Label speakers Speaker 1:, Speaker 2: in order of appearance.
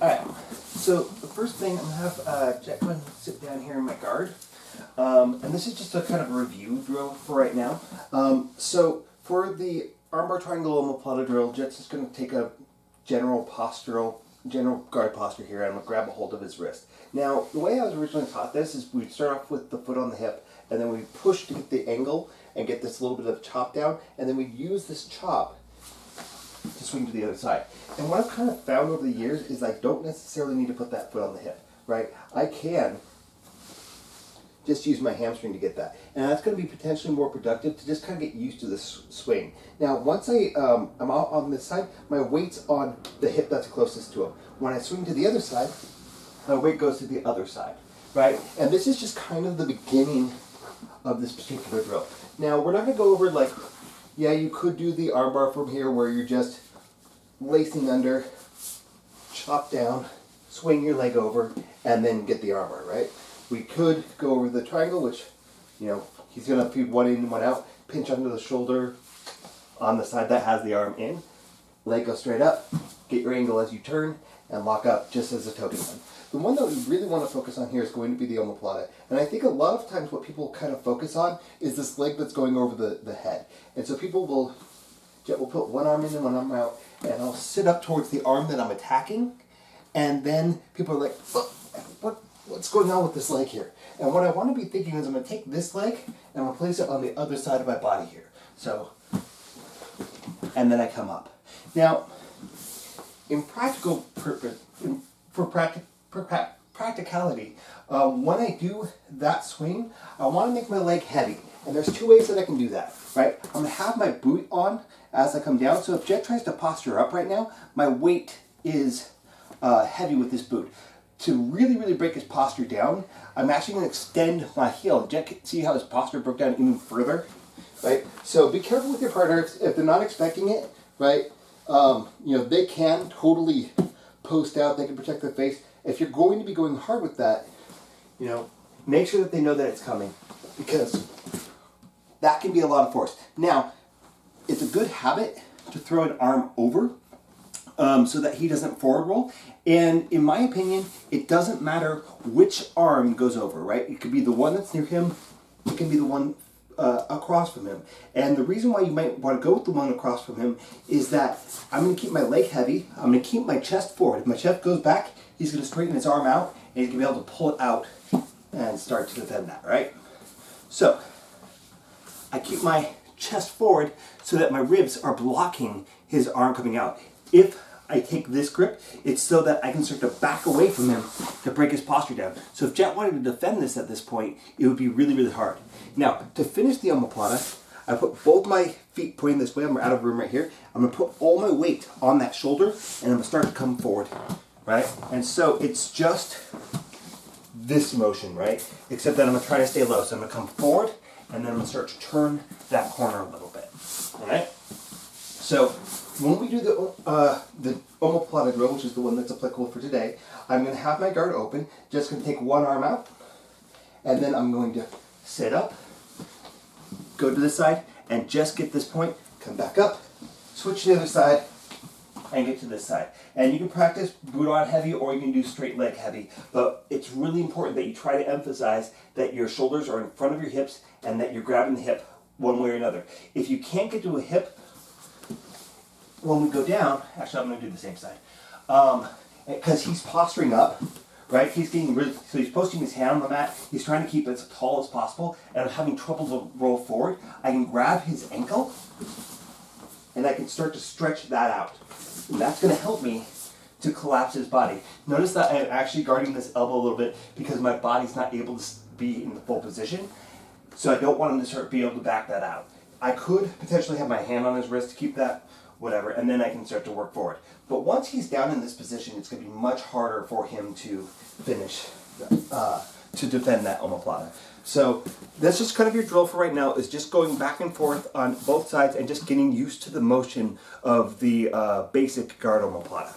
Speaker 1: Alright, so the first thing I'm going to have Jack go and sit down here in my guard. And this is just a kind of review drill for right now. So for the armbar triangle omoplata drill, Jet's just going to take a general guard posture here, and I'm going to grab a hold of his wrist. Now, the way I was originally taught this is we'd start off with the foot on the hip, and then we push to get the angle and get this little bit of chop down, and then we'd use this chop to swing to the other side. And what I've kind of found over the years is I don't necessarily need to put that foot on the hip, right? I can just use my hamstring to get that. And that's going to be potentially more productive to just kind of get used to this swing. Now, once I'm out on this side, my weight's on the hip that's closest to him. When I swing to the other side, my weight goes to the other side, right? And this is just kind of the beginning of this particular drill. Now, we're not going to go over like, yeah, you could do the armbar from here where you're just lacing under, chop down, swing your leg over, and then get the armbar, right? We could go over the triangle, which, you know, he's going to feed one in and one out, pinch under the shoulder on the side that has the arm in, leg goes straight up, get your angle as you turn, and lock up just as a token one. The one that we really want to focus on here is going to be the omoplata. And I think a lot of times what people kind of focus on is this leg that's going over the head. And so people will put one arm in and one arm out, and I'll sit up towards the arm that I'm attacking, and then people are like, oh, what's going on with this leg here? And what I want to be thinking is I'm going to take this leg and I'm going to place it on the other side of my body here. So, and then I come up. Now, in practical purpose, for practicality, when I do that swing, I want to make my leg heavy. And there's two ways that I can do that, right? I'm going to have my boot on as I come down. So if Jet tries to posture up right now, my weight is heavy with this boot. To really, really break his posture down, I'm actually going to extend my heel. Jet can see how his posture broke down even further, right? So be careful with your partner if they're not expecting it, right? You know, they can totally post out, they can protect their face. If you're going to be going hard with that, you know, make sure that they know that it's coming, because that can be a lot of force. Now, it's a good habit to throw an arm over so that he doesn't forward roll. And in my opinion, it doesn't matter which arm goes over, right? It could be the one that's near him, it can be the one across from him. And the reason why you might want to go with the one across from him is that I'm going to keep my leg heavy, I'm going to keep my chest forward. If my chest goes back, he's going to straighten his arm out, and he's going to be able to pull it out and start to defend that, right? So, I keep my chest forward so that my ribs are blocking his arm coming out. If I take this grip, it's so that I can start to back away from him to break his posture down. So if Jet wanted to defend this at this point, it would be really, really hard. Now, to finish the omoplata, I put both my feet pointing this way. I'm out of room right here. I'm going to put all my weight on that shoulder, and I'm going to start to come forward, right? And so it's just this motion, right? Except that I'm going to try to stay low. So I'm going to come forward, and then I'm going to start to turn that corner a little bit, all right? So when we do the omoplata drill, which is the one that's applicable for today, I'm going to have my guard open, just going to take one arm out, and then I'm going to sit up, go to this side, and just get this point, come back up, switch to the other side, and get to this side. And you can practice boot on heavy, or you can do straight leg heavy, but it's really important that you try to emphasize that your shoulders are in front of your hips and that you're grabbing the hip one way or another. If you can't get to a hip, when we go down, actually I'm going to do the same side, because he's posturing up, right? He's getting really, so he's posting his hand on the mat, he's trying to keep it as tall as possible, and I'm having trouble to roll forward. I can grab his ankle, and I can start to stretch that out. And that's going to help me to collapse his body. Notice that I'm actually guarding this elbow a little bit because my body's not able to be in the full position, so I don't want him to start being able to back that out. I could potentially have my hand on his wrist to keep that, whatever, and then I can start to work forward. But once he's down in this position, it's going to be much harder for him to finish, to defend that omoplata. So that's just kind of your drill for right now, is just going back and forth on both sides and just getting used to the motion of the basic guard omoplata.